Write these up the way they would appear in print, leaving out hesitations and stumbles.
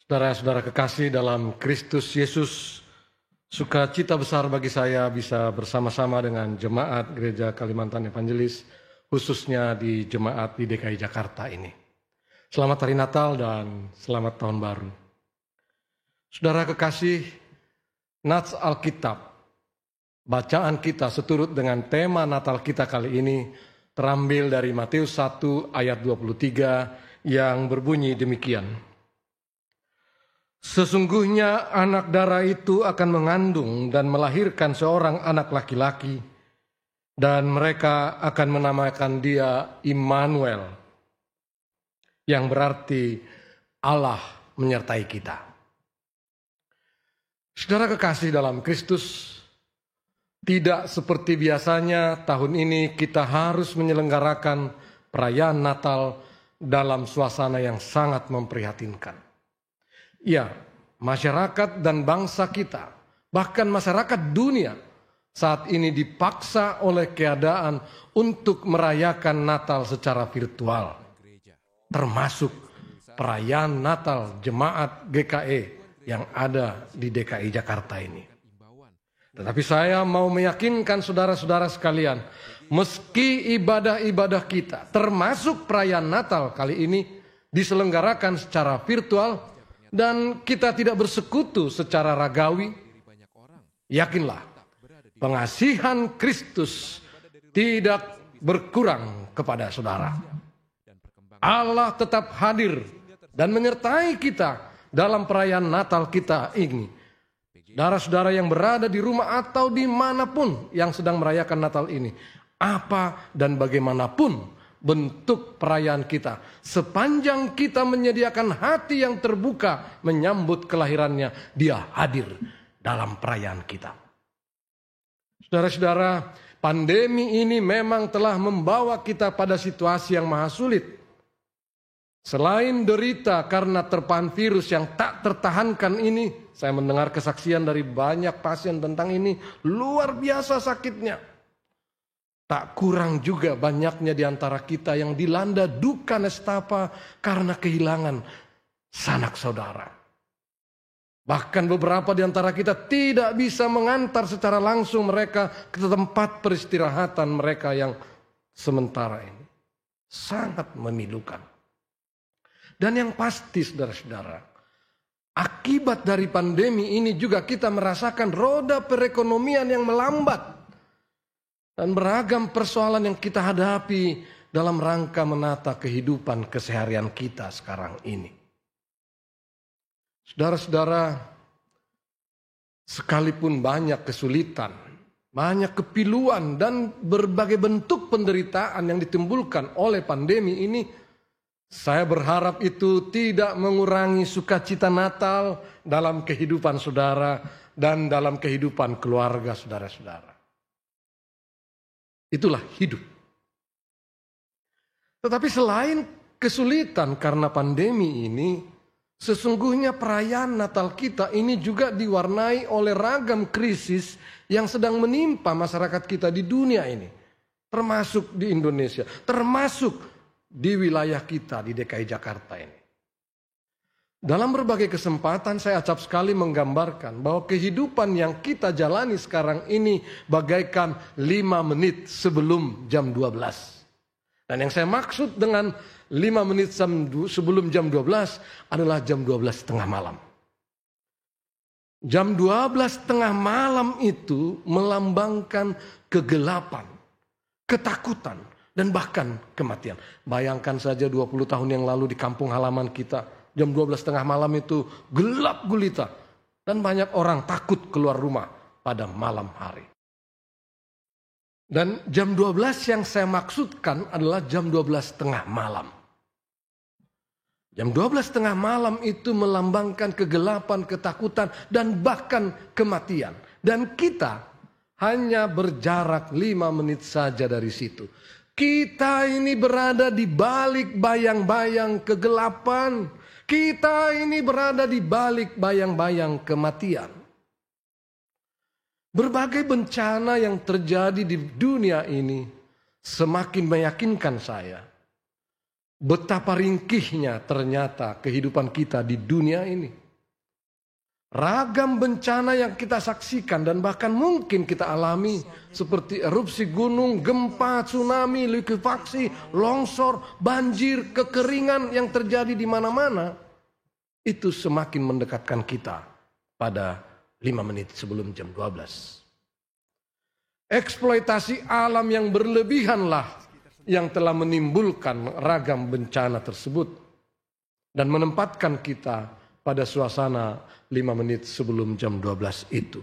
Saudara-saudara kekasih dalam Kristus Yesus, sukacita besar bagi saya bisa bersama-sama dengan jemaat Gereja Kalimantan Evangelis, khususnya di jemaat di DKI Jakarta ini. Selamat Hari Natal dan selamat Tahun Baru. Saudara kekasih, Nats Alkitab, bacaan kita seturut dengan tema Natal kita kali ini terambil dari Matius 1 ayat 23 yang berbunyi demikian. Sesungguhnya anak darah itu akan mengandung dan melahirkan seorang anak laki-laki, dan mereka akan menamakan dia Immanuel, yang berarti Allah menyertai kita. Saudara kekasih dalam Kristus, tidak seperti biasanya tahun ini kita harus menyelenggarakan perayaan Natal dalam suasana yang sangat memprihatinkan. Ya, masyarakat dan bangsa kita, bahkan masyarakat dunia saat ini dipaksa oleh keadaan untuk merayakan Natal secara virtual, termasuk perayaan Natal jemaat GKE yang ada di DKI Jakarta ini. Tetapi saya mau meyakinkan saudara-saudara sekalian, meski ibadah-ibadah kita, termasuk perayaan Natal kali ini, diselenggarakan secara virtual, dan kita tidak bersekutu secara ragawi, yakinlah pengasihan Kristus tidak berkurang kepada saudara. Allah tetap hadir dan menyertai kita dalam perayaan Natal kita ini. Saudara-saudara yang berada di rumah atau dimanapun yang sedang merayakan Natal ini, apa dan bagaimanapun bentuk perayaan kita, sepanjang kita menyediakan hati yang terbuka menyambut kelahirannya, dia hadir dalam perayaan kita. Saudara-saudara, pandemi ini memang telah membawa kita pada situasi yang maha sulit. Selain derita karena terpaan virus yang tak tertahankan ini, saya mendengar kesaksian dari banyak pasien tentang ini, luar biasa sakitnya. Tak kurang juga banyaknya di antara kita yang dilanda duka nestapa karena kehilangan sanak saudara. Bahkan beberapa di antara kita tidak bisa mengantar secara langsung mereka ke tempat peristirahatan mereka yang sementara ini. Sangat memilukan. Dan yang pasti saudara-saudara, akibat dari pandemi ini juga kita merasakan roda perekonomian yang melambat. Dan beragam persoalan yang kita hadapi dalam rangka menata kehidupan keseharian kita sekarang ini. Saudara-saudara, sekalipun banyak kesulitan, banyak kepiluan dan berbagai bentuk penderitaan yang ditimbulkan oleh pandemi ini, saya berharap itu tidak mengurangi sukacita Natal dalam kehidupan saudara dan dalam kehidupan keluarga saudara-saudara. Itulah hidup. Tetapi selain kesulitan karena pandemi ini, sesungguhnya perayaan Natal kita ini juga diwarnai oleh ragam krisis yang sedang menimpa masyarakat kita di dunia ini. Termasuk di Indonesia, termasuk di wilayah kita di DKI Jakarta ini. Dalam berbagai kesempatan saya acap sekali menggambarkan bahwa kehidupan yang kita jalani sekarang ini bagaikan 5 menit sebelum jam 12. Dan yang saya maksud dengan 5 menit sebelum jam 12 adalah jam 12 tengah malam. Jam 12 tengah malam itu melambangkan kegelapan, ketakutan, dan bahkan kematian. Bayangkan saja 20 tahun yang lalu di kampung halaman kita, jam 12 tengah malam itu gelap gulita. Dan banyak orang takut keluar rumah pada malam hari. Dan jam 12 yang saya maksudkan adalah jam 12 tengah malam. Jam 12 tengah malam itu melambangkan kegelapan, ketakutan, dan bahkan kematian. Dan kita hanya berjarak 5 menit saja dari situ. Kita ini berada di balik bayang-bayang kegelapan. Kita ini berada di balik bayang-bayang kematian. Berbagai bencana yang terjadi di dunia ini semakin meyakinkan saya betapa ringkihnya ternyata kehidupan kita di dunia ini. Ragam bencana yang kita saksikan dan bahkan mungkin kita alami seperti erupsi gunung, gempa, tsunami, likuifaksi, longsor, banjir, kekeringan yang terjadi di mana-mana. Itu semakin mendekatkan kita pada 5 menit sebelum jam 12. Eksploitasi alam yang berlebihanlah yang telah menimbulkan ragam bencana tersebut dan menempatkan kita pada suasana 5 menit sebelum jam 12 itu.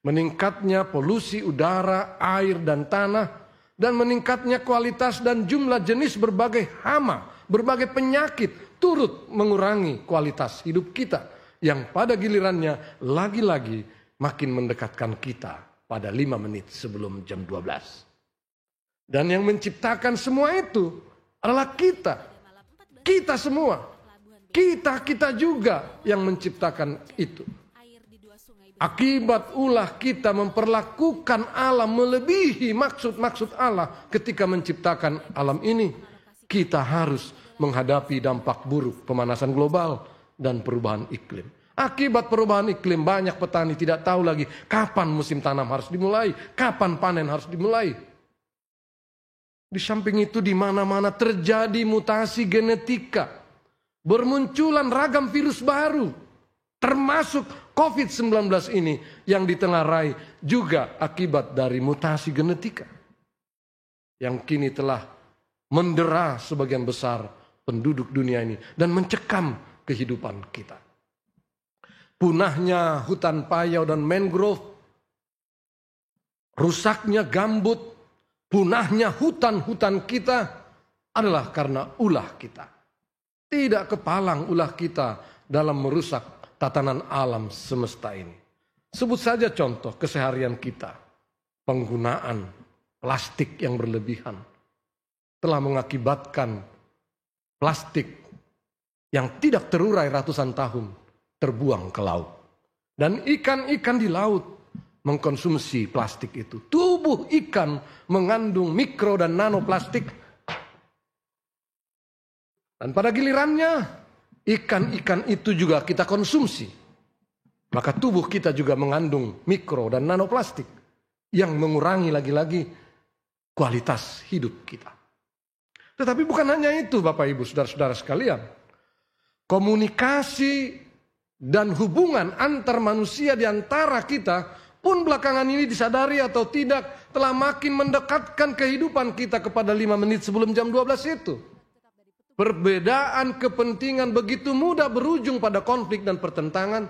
Meningkatnya polusi udara, air, dan tanah, dan meningkatnya kualitas dan jumlah jenis berbagai hama, berbagai penyakit, turut mengurangi kualitas hidup kita, yang pada gilirannya lagi-lagi makin mendekatkan kita pada 5 menit sebelum jam 12. Dan yang menciptakan semua itu adalah kita. Kita semua. Kita juga yang menciptakan itu. Akibat ulah kita memperlakukan alam melebihi maksud-maksud Allah ketika menciptakan alam ini, kita harus menghadapi dampak buruk pemanasan global dan perubahan iklim. Akibat perubahan iklim, banyak petani tidak tahu lagi kapan musim tanam harus dimulai, kapan panen harus dimulai. Di samping itu di mana-mana terjadi mutasi genetika. Bermunculan ragam virus baru, termasuk COVID-19 ini yang ditengarai juga akibat dari mutasi genetika. Yang kini telah mendera sebagian besar penduduk dunia ini dan mencekam kehidupan kita. Punahnya hutan payau dan mangrove, rusaknya gambut, punahnya hutan-hutan kita adalah karena ulah kita. Tidak kepalang ulah kita dalam merusak tatanan alam semesta ini. Sebut saja contoh keseharian kita. Penggunaan plastik yang berlebihan telah mengakibatkan plastik yang tidak terurai ratusan tahun terbuang ke laut. Dan ikan-ikan di laut mengkonsumsi plastik itu. Tubuh ikan mengandung mikro dan nanoplastik. Dan pada gilirannya, ikan-ikan itu juga kita konsumsi. Maka tubuh kita juga mengandung mikro dan nanoplastik yang mengurangi lagi-lagi kualitas hidup kita. Tetapi bukan hanya itu Bapak Ibu Saudara-saudara sekalian. Komunikasi dan hubungan antar manusia di antara kita pun belakangan ini disadari atau tidak telah makin mendekatkan kehidupan kita kepada 5 menit sebelum jam 12 itu. Perbedaan kepentingan begitu mudah berujung pada konflik dan pertentangan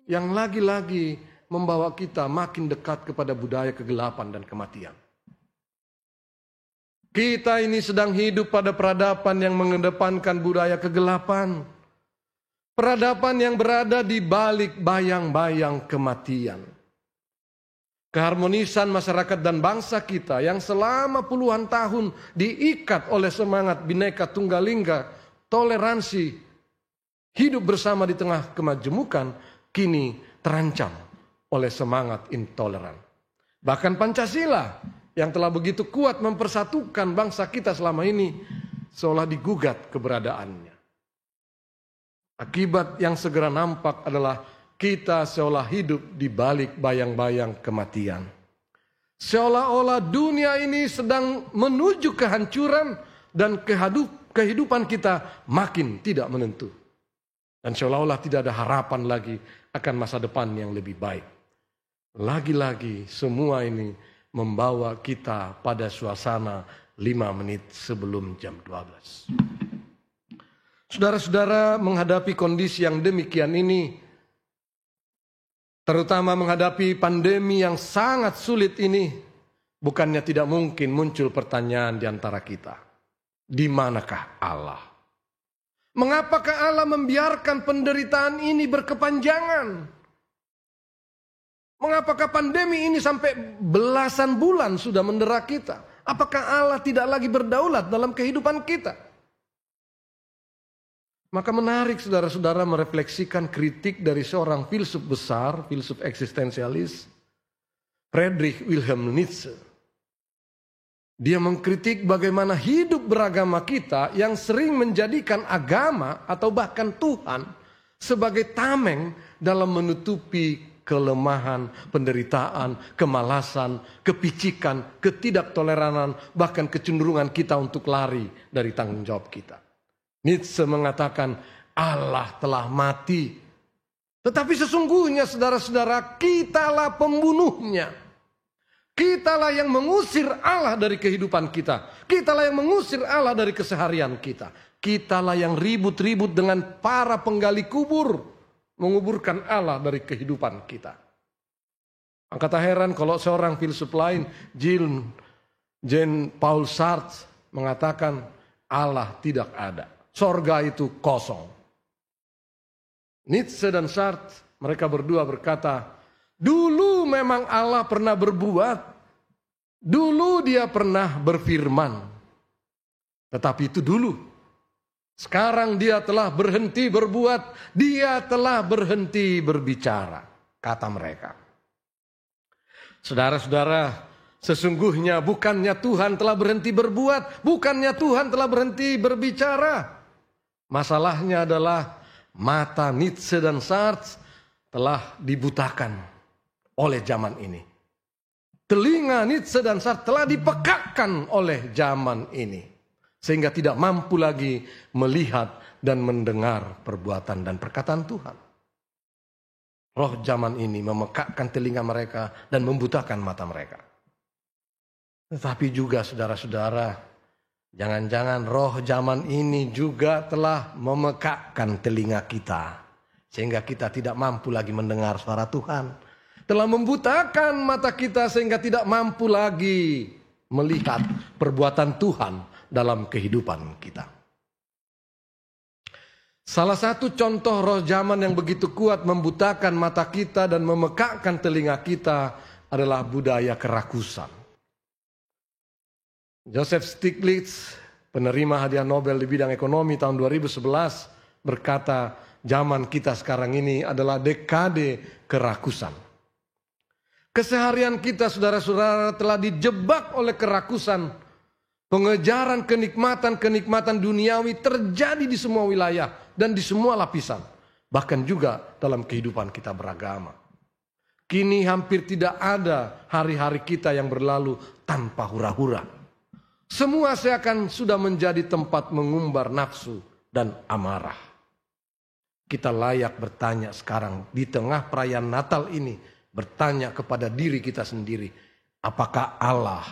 yang lagi-lagi membawa kita makin dekat kepada budaya kegelapan dan kematian. Kita ini sedang hidup pada peradaban yang mengedepankan budaya kegelapan. Peradaban yang berada di balik bayang-bayang kematian. Keharmonisan masyarakat dan bangsa kita yang selama puluhan tahun diikat oleh semangat Bhinneka Tunggal Ika, toleransi, hidup bersama di tengah kemajemukan, kini terancam oleh semangat intoleran. Bahkan Pancasila yang telah begitu kuat mempersatukan bangsa kita selama ini, seolah digugat keberadaannya. Akibat yang segera nampak adalah kita seolah hidup di balik bayang-bayang kematian. Seolah-olah dunia ini sedang menuju kehancuran dan kehidupan kita makin tidak menentu. Dan seolah-olah tidak ada harapan lagi akan masa depan yang lebih baik. Lagi-lagi semua ini membawa kita pada suasana 5 menit sebelum jam 12. Saudara-saudara, menghadapi kondisi yang demikian ini, terutama menghadapi pandemi yang sangat sulit ini, bukannya tidak mungkin muncul pertanyaan di antara kita. Di manakah Allah? Mengapakah Allah membiarkan penderitaan ini berkepanjangan? Mengapakah pandemi ini sampai belasan bulan sudah mendera kita? Apakah Allah tidak lagi berdaulat dalam kehidupan kita? Maka menarik saudara-saudara merefleksikan kritik dari seorang filsuf besar, filsuf eksistensialis, Friedrich Wilhelm Nietzsche. Dia mengkritik bagaimana hidup beragama kita yang sering menjadikan agama atau bahkan Tuhan sebagai tameng dalam menutupi kelemahan, penderitaan, kemalasan, kepicikan, ketidaktoleranan, bahkan kecenderungan kita untuk lari dari tanggung jawab kita. Nietzsche mengatakan Allah telah mati. Tetapi sesungguhnya saudara-saudara, kitalah pembunuhnya. Kitalah yang mengusir Allah dari kehidupan kita. Kitalah yang mengusir Allah dari keseharian kita. Kitalah yang ribut-ribut dengan para penggali kubur, menguburkan Allah dari kehidupan kita. Maka tak heran kalau seorang filsuf lain, Jean-Paul Sartre, mengatakan Allah tidak ada. Sorga itu kosong. Nietzsche dan Sartre, mereka berdua berkata, dulu memang Allah pernah berbuat. Dulu dia pernah berfirman. Tetapi itu dulu. Sekarang dia telah berhenti berbuat, dia telah berhenti berbicara, kata mereka. Saudara-saudara, sesungguhnya bukannya Tuhan telah berhenti berbuat, bukannya Tuhan telah berhenti berbicara. Masalahnya adalah mata Nietzsche dan Sartre telah dibutakan oleh zaman ini. Telinga Nietzsche dan Sartre telah dipekakkan oleh zaman ini. Sehingga tidak mampu lagi melihat dan mendengar perbuatan dan perkataan Tuhan. Roh zaman ini memekakkan telinga mereka dan membutakan mata mereka. Tetapi juga saudara-saudara, jangan-jangan roh zaman ini juga telah memekakkan telinga kita. Sehingga kita tidak mampu lagi mendengar suara Tuhan. Telah membutakan mata kita sehingga tidak mampu lagi melihat perbuatan Tuhan dalam kehidupan kita. Salah satu contoh roh zaman yang begitu kuat membutakan mata kita dan memekakkan telinga kita adalah budaya kerakusan. Joseph Stiglitz, penerima hadiah Nobel di bidang ekonomi tahun 2011, berkata, zaman kita sekarang ini adalah dekade kerakusan. Keseharian kita, saudara-saudara, telah dijebak oleh kerakusan. Pengejaran kenikmatan-kenikmatan duniawi terjadi di semua wilayah dan di semua lapisan. Bahkan juga dalam kehidupan kita beragama. Kini hampir tidak ada hari-hari kita yang berlalu tanpa hura-hura. Semua seakan sudah menjadi tempat mengumbar nafsu dan amarah. Kita layak bertanya sekarang di tengah perayaan Natal ini. Bertanya kepada diri kita sendiri. Apakah Allah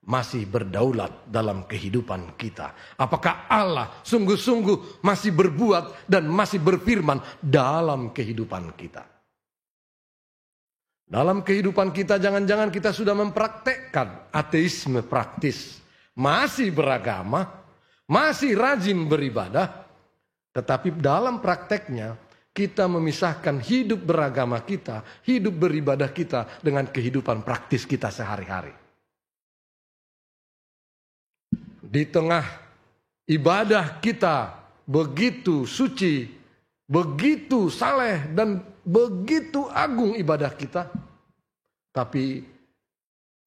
masih berdaulat dalam kehidupan kita? Apakah Allah sungguh-sungguh masih berbuat dan masih berfirman dalam kehidupan kita? Dalam kehidupan kita jangan-jangan kita sudah mempraktekkan ateisme praktis. Masih beragama, masih rajin beribadah. Tetapi dalam prakteknya kita memisahkan hidup beragama kita, hidup beribadah kita dengan kehidupan praktis kita sehari-hari. Di tengah ibadah kita begitu suci, begitu saleh dan begitu agung ibadah kita. Tapi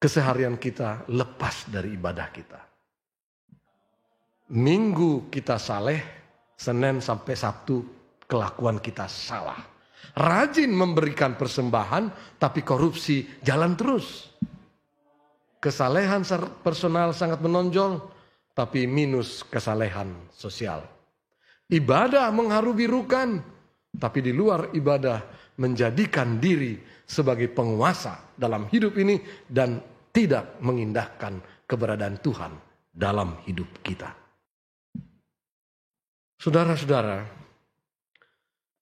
keseharian kita lepas dari ibadah kita. Minggu kita saleh, Senin sampai Sabtu kelakuan kita salah. Rajin memberikan persembahan tapi korupsi jalan terus. Kesalehan personal sangat menonjol. Tapi minus kesalehan sosial. Ibadah mengharu-birukan, tapi di luar ibadah menjadikan diri sebagai penguasa dalam hidup ini dan tidak mengindahkan keberadaan Tuhan dalam hidup kita. Saudara-saudara,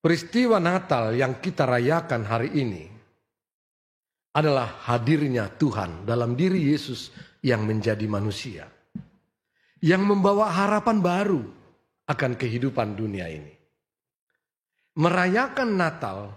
peristiwa Natal yang kita rayakan hari ini adalah hadirnya Tuhan dalam diri Yesus yang menjadi manusia. Yang membawa harapan baru akan kehidupan dunia ini. Merayakan Natal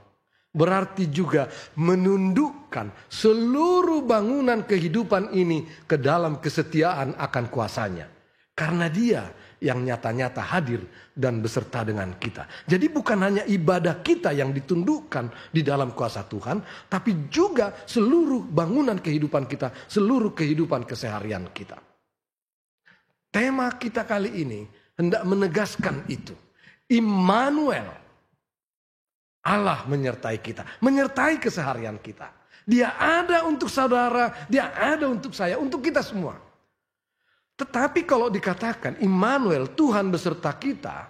berarti juga menundukkan seluruh bangunan kehidupan ini ke dalam kesetiaan akan kuasanya. Karena dia yang nyata-nyata hadir dan beserta dengan kita. Jadi bukan hanya ibadah kita yang ditundukkan di dalam kuasa Tuhan, tapi juga seluruh bangunan kehidupan kita, seluruh kehidupan keseharian kita. tema kita kali ini hendak menegaskan itu. Immanuel, Allah menyertai kita, menyertai keseharian kita. Dia ada untuk saudara, dia ada untuk saya, untuk kita semua. Tetapi kalau dikatakan Immanuel, Tuhan beserta kita,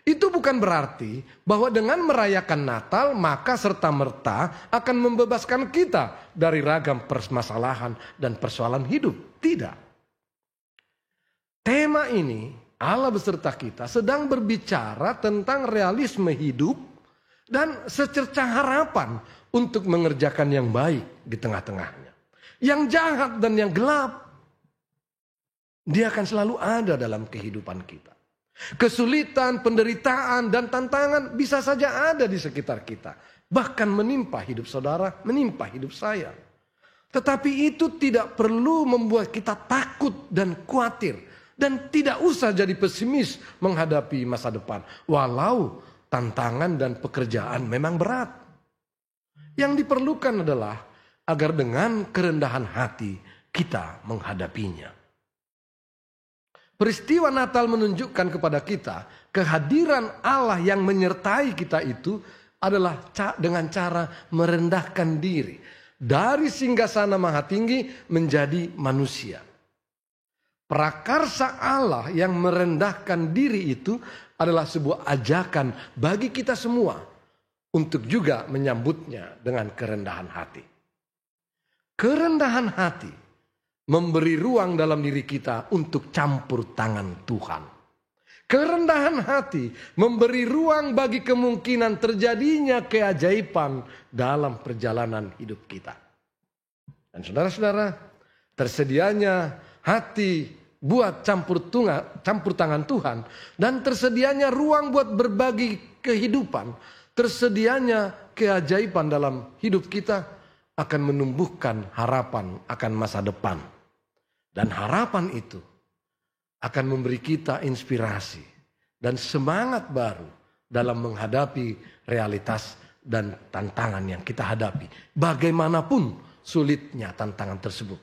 itu bukan berarti bahwa dengan merayakan Natal maka serta-merta akan membebaskan kita dari ragam permasalahan dan persoalan hidup. Tidak. Tema ini, Allah beserta kita, sedang berbicara tentang realisme hidup dan secerca harapan untuk mengerjakan yang baik di tengah-tengahnya. Yang jahat dan yang gelap, dia akan selalu ada dalam kehidupan kita. Kesulitan, penderitaan, dan tantangan bisa saja ada di sekitar kita. Bahkan menimpa hidup saudara, menimpa hidup saya. Tetapi itu tidak perlu membuat kita takut dan khawatir. Dan tidak usah jadi pesimis menghadapi masa depan. Walau tantangan dan pekerjaan memang berat. Yang diperlukan adalah agar dengan kerendahan hati kita menghadapinya. Peristiwa Natal menunjukkan kepada kita kehadiran Allah yang menyertai kita itu adalah dengan cara merendahkan diri. Dari singgasana maha tinggi menjadi manusia. Prakarsa Allah yang merendahkan diri itu adalah sebuah ajakan bagi kita semua untuk juga menyambutnya dengan kerendahan hati. Kerendahan hati memberi ruang dalam diri kita untuk campur tangan Tuhan. Kerendahan hati memberi ruang bagi kemungkinan terjadinya keajaiban dalam perjalanan hidup kita. Dan saudara-saudara, tersedianya hati buat campur tangan Tuhan dan tersedianya ruang buat berbagi kehidupan, tersedianya keajaiban dalam hidup kita akan menumbuhkan harapan akan masa depan. Dan harapan itu akan memberi kita inspirasi dan semangat baru dalam menghadapi realitas dan tantangan yang kita hadapi. Bagaimanapun sulitnya tantangan tersebut.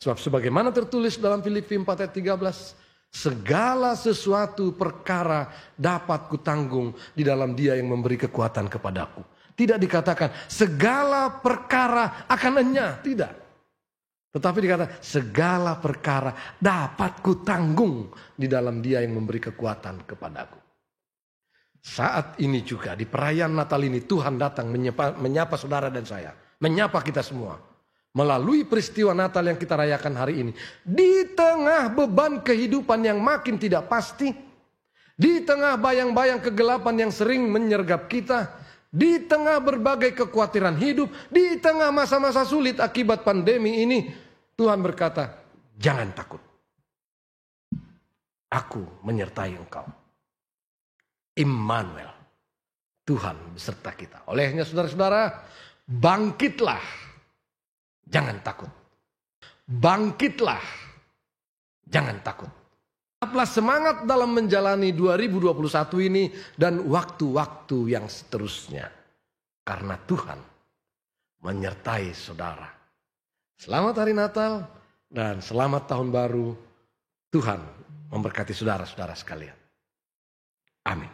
Sebab sebagaimana tertulis dalam Filipi 4 ayat 13, segala sesuatu perkara dapat kutanggung di dalam Dia yang memberi kekuatan kepadaku. Tidak dikatakan segala perkara akan enyah, tidak. Tetapi dikatakan segala perkara dapat kutanggung di dalam Dia yang memberi kekuatan kepadaku. Saat ini juga di perayaan Natal ini Tuhan datang menyapa saudara dan saya, menyapa kita semua. Melalui peristiwa Natal yang kita rayakan hari ini. Di tengah beban kehidupan yang makin tidak pasti. Di tengah bayang-bayang kegelapan yang sering menyergap kita. Di tengah berbagai kekhawatiran hidup. Di tengah masa-masa sulit akibat pandemi ini. Tuhan berkata, jangan takut. Aku menyertai engkau. Immanuel. Tuhan beserta kita. Olehnya saudara-saudara, bangkitlah. Jangan takut. Bangkitlah. Jangan takut. Tetaplah semangat dalam menjalani 2021 ini dan waktu-waktu yang seterusnya. Karena Tuhan menyertai saudara. Selamat hari Natal dan selamat tahun baru. Tuhan memberkati saudara-saudara sekalian. Amin.